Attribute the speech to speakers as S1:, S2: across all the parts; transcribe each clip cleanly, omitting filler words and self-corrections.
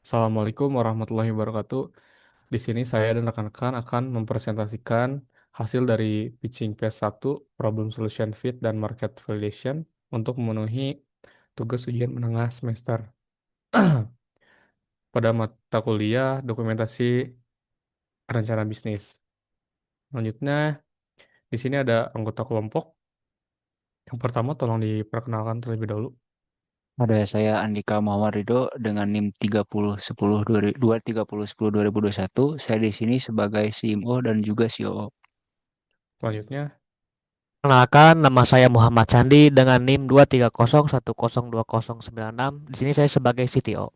S1: Assalamualaikum warahmatullahi wabarakatuh. Di sini saya dan rekan-rekan akan mempresentasikan hasil dari pitching phase 1, problem solution fit dan market validation untuk memenuhi tugas ujian menengah semester. Pada mata kuliah dokumentasi rencana bisnis. Selanjutnya, di sini ada anggota kelompok. Yang pertama, tolong diperkenalkan terlebih dahulu.
S2: Ada saya Andika Muhammad Ridho dengan NIM 3010 2021. Saya di sini sebagai CMO dan juga COO.
S1: Selanjutnya,
S3: Perkenalkan, nama saya Muhammad Sandi dengan NIM 230102096. Di sini saya sebagai CTO.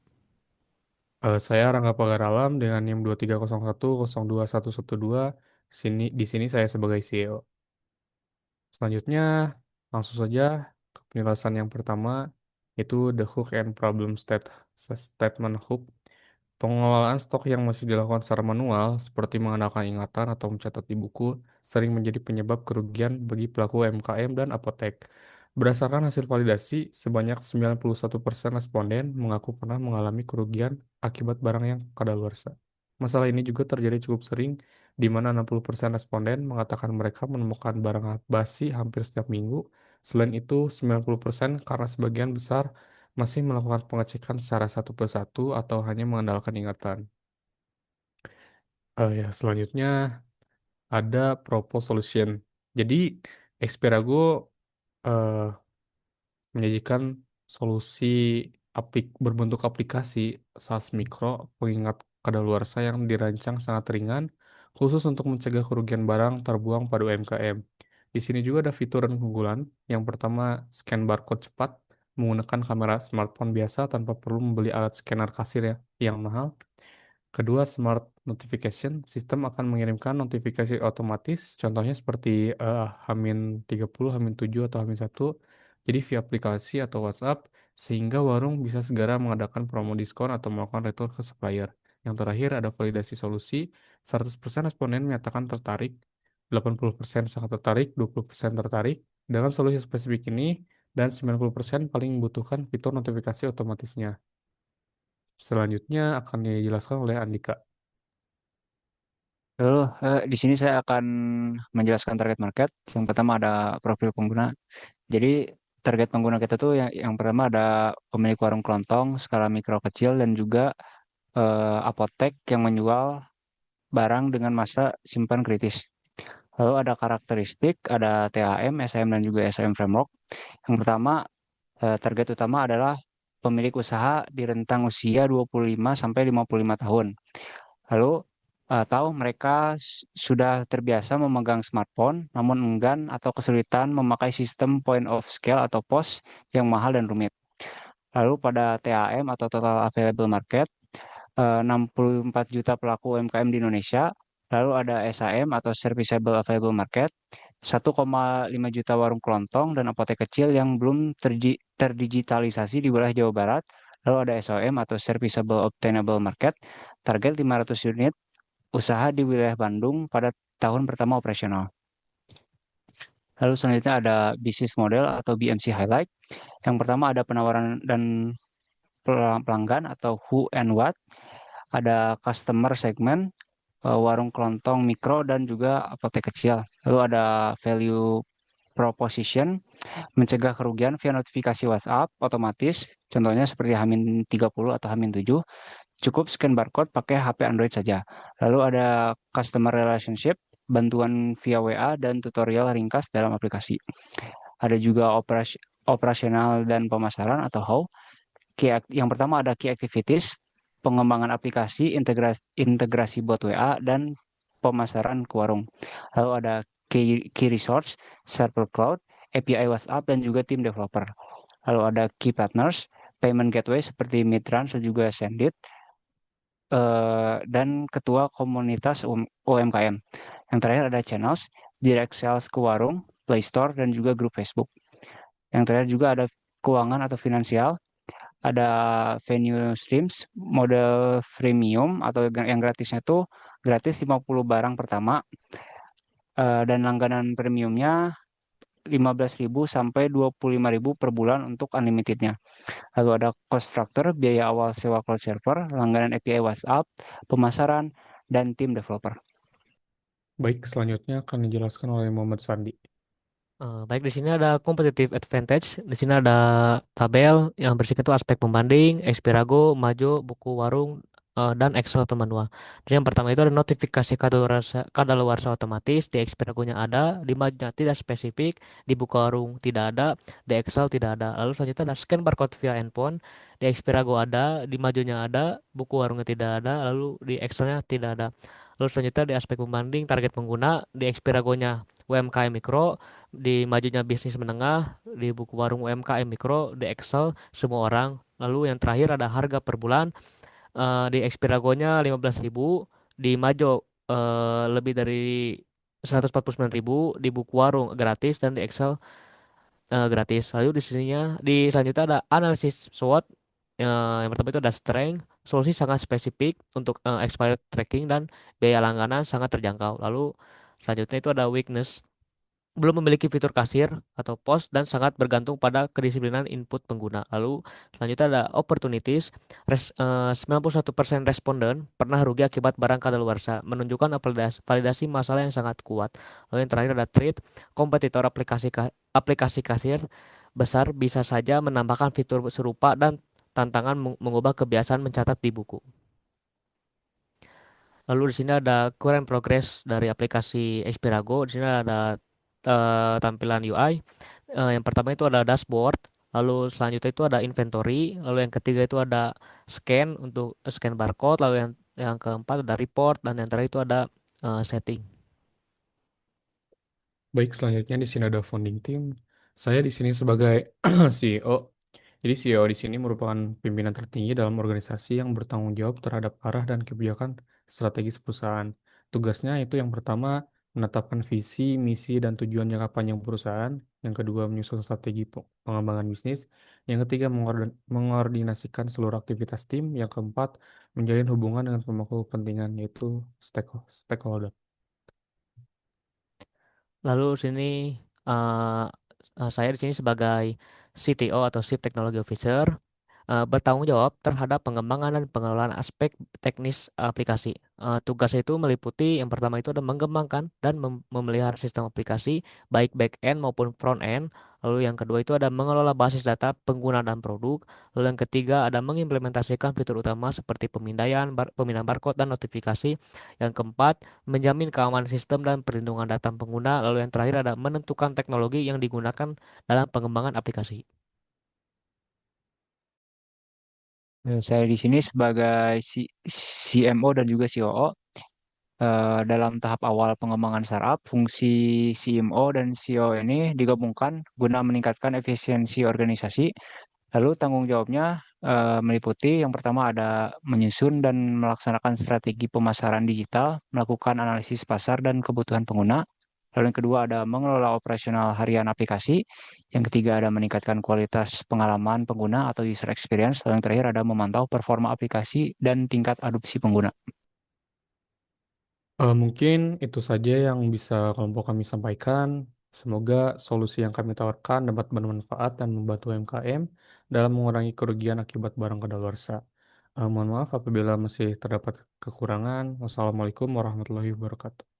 S1: saya Rangga Pagaralam dengan NIM 230102112. Di sini saya sebagai CEO. Selanjutnya, langsung saja ke penjelasan yang pertama, yaitu the hook and problem statement hook. Pengelolaan stok yang masih dilakukan secara manual, seperti mengandalkan ingatan atau mencatat di buku, sering menjadi penyebab kerugian bagi pelaku UMKM dan apotek. Berdasarkan hasil validasi, sebanyak 91% responden mengaku pernah mengalami kerugian akibat barang yang kadaluarsa. Masalah ini juga terjadi cukup sering, di mana 60% responden mengatakan mereka menemukan barang basi hampir setiap minggu. Selain itu, 90% karena sebagian besar masih melakukan pengecekan secara satu persatu atau hanya mengandalkan ingatan. Selanjutnya ada propose solution. Jadi, Expirago eh, menyajikan solusi berbentuk aplikasi SaaS mikro pengingat kadaluarsa yang dirancang sangat ringan, khusus untuk mencegah kerugian barang terbuang pada UMKM. Di sini juga ada fitur dan keunggulan. Yang pertama, scan barcode cepat menggunakan kamera smartphone biasa tanpa perlu membeli alat scanner kasir yang mahal. Kedua, smart notification. Sistem akan mengirimkan notifikasi otomatis, contohnya seperti Hamin 30, Hamin 7, atau Hamin 1. Jadi via aplikasi atau WhatsApp, sehingga warung bisa segera mengadakan promo diskon atau melakukan return ke supplier. Yang terakhir ada validasi solusi. 100% responden menyatakan tertarik, 80% sangat tertarik, 20% tertarik dengan solusi spesifik ini, dan 90% paling membutuhkan fitur notifikasi otomatisnya. Selanjutnya akan dijelaskan oleh Andika.
S2: Lalu di sini saya akan menjelaskan target market. Yang pertama ada profil pengguna. Jadi target pengguna kita tuh yang pertama ada pemilik warung kelontong, skala mikro kecil dan juga apotek yang menjual barang dengan masa simpan kritis. Lalu ada karakteristik, ada THM, SHM dan juga SHM framework. Yang pertama, target utama adalah pemilik usaha di rentang usia 25 sampai 55 tahun. Lalu tahu mereka sudah terbiasa memegang smartphone, namun enggan atau kesulitan memakai sistem point of scale atau POS yang mahal dan rumit. Lalu pada TAM atau Total Available Market, 64 juta pelaku UMKM di Indonesia. Lalu ada SAM atau Serviceable Available Market, 1,5 juta warung kelontong dan apotek kecil yang belum terdigitalisasi di wilayah Jawa Barat. Lalu ada SOM atau Serviceable Obtainable Market, target 500 unit usaha di wilayah Bandung pada tahun pertama operasional. Lalu selanjutnya ada Business Model atau BMC Highlight. Yang pertama ada penawaran dan pelanggan atau who and what. Ada customer segment, warung kelontong mikro dan juga apotek kecil. Lalu ada value proposition, mencegah kerugian via notifikasi WhatsApp otomatis, contohnya seperti Hamin 30 atau Hamin 7, cukup scan barcode pakai HP Android saja. Lalu ada customer relationship, bantuan via WA dan tutorial ringkas dalam aplikasi. Ada juga operasional dan pemasaran atau how. Yang pertama ada key activities, pengembangan aplikasi, integrasi bot WA, dan pemasaran ke warung. Lalu ada key resource, server cloud, API WhatsApp, dan juga tim developer. Lalu ada key partners, payment gateway seperti Midtrans dan juga Sendit, dan ketua komunitas UMKM. Yang terakhir ada channels, direct sales ke warung, Play Store, dan juga grup Facebook. Yang terakhir juga ada keuangan atau finansial, ada venue streams, model freemium atau yang gratisnya tuh gratis 50 barang pertama, dan langganan premiumnya 15.000 sampai 25.000 per bulan untuk unlimitednya. Lalu ada cost structure, biaya awal sewa cloud server, langganan API WhatsApp, pemasaran, dan tim developer.
S1: Baik, selanjutnya akan dijelaskan oleh Muhammad Sandi.
S3: Baik, di sini ada competitive advantage. Di sini ada tabel yang berisikan itu aspek pembanding, Expirago, Majo, buku warung, dan Excel atau manual. Jadi yang pertama itu ada notifikasi kadaluarsa otomatis. Di Expirago-nya ada, di Majo tidak spesifik, di buku warung tidak ada, di Excel tidak ada. Lalu selanjutnya ada scan barcode via handphone. Di Expirago ada, di Majonya ada, buku warungnya tidak ada, lalu di Excelnya tidak ada. Lalu selanjutnya di aspek pembanding target pengguna, di Expirago-nya UMKM mikro, di majunya bisnis menengah, di buku warung UMKM mikro, di Excel semua orang. Lalu yang terakhir ada harga per bulan, di Expirago-nya 15.000, di Majo lebih dari 149.000, di buku warung gratis dan di Excel gratis. Lalu di sininya di selanjutnya ada analisis SWOT. Yang pertama itu ada strength, solusi sangat spesifik untuk expired tracking dan biaya langganan sangat terjangkau. Lalu selanjutnya itu ada weakness, belum memiliki fitur kasir atau POS dan sangat bergantung pada kedisiplinan input pengguna. Lalu selanjutnya ada opportunities. 91% responden pernah rugi akibat barang kadaluarsa, menunjukkan validasi masalah yang sangat kuat. Lalu yang terakhir ada threat. Kompetitor aplikasi kasir besar bisa saja menambahkan fitur serupa dan tantangan mengubah kebiasaan mencatat di buku. Lalu di sini ada current progress dari aplikasi Expirago. Di sini ada tampilan UI. Yang pertama itu ada dashboard, lalu selanjutnya itu ada inventory, lalu yang ketiga itu ada scan untuk scan barcode, lalu yang keempat ada report, dan yang terakhir itu ada setting.
S1: Baik, selanjutnya di sini ada founding team. Saya di sini sebagai CEO. Jadi CEO di sini merupakan pimpinan tertinggi dalam organisasi yang bertanggung jawab terhadap arah dan kebijakan strategis perusahaan. Tugasnya itu yang pertama menetapkan visi, misi, dan tujuan jangka panjang perusahaan. Yang kedua menyusun strategi pengembangan bisnis. Yang ketiga mengordinasikan seluruh aktivitas tim. Yang keempat menjalin hubungan dengan pemangku kepentingan yaitu stakeholder.
S3: Lalu sini eh, saya di sini sebagai CTO atau Chief Technology Officer, bertanggung jawab terhadap pengembangan dan pengelolaan aspek teknis aplikasi. Tugas itu meliputi yang pertama itu ada mengembangkan dan memelihara sistem aplikasi baik back end maupun front end. Lalu yang kedua itu ada mengelola basis data pengguna dan produk. Lalu yang ketiga ada mengimplementasikan fitur utama seperti pemindahan barcode dan notifikasi. Yang keempat, menjamin keamanan sistem dan perlindungan data pengguna. Lalu yang terakhir ada menentukan teknologi yang digunakan dalam pengembangan aplikasi.
S2: Saya di sini sebagai CMO dan juga COO. Dalam tahap awal pengembangan startup, fungsi CMO dan CEO ini digabungkan guna meningkatkan efisiensi organisasi. Lalu tanggung jawabnya meliputi yang pertama ada menyusun dan melaksanakan strategi pemasaran digital, melakukan analisis pasar dan kebutuhan pengguna. Lalu yang kedua ada mengelola operasional harian aplikasi. Yang ketiga ada meningkatkan kualitas pengalaman pengguna atau user experience. Lalu yang terakhir ada memantau performa aplikasi dan tingkat adopsi pengguna.
S1: Mungkin itu saja yang bisa kelompok kami sampaikan. Semoga solusi yang kami tawarkan dapat bermanfaat dan membantu UMKM dalam mengurangi kerugian akibat barang kadaluarsa. Mohon maaf apabila masih terdapat kekurangan. Wassalamualaikum warahmatullahi wabarakatuh.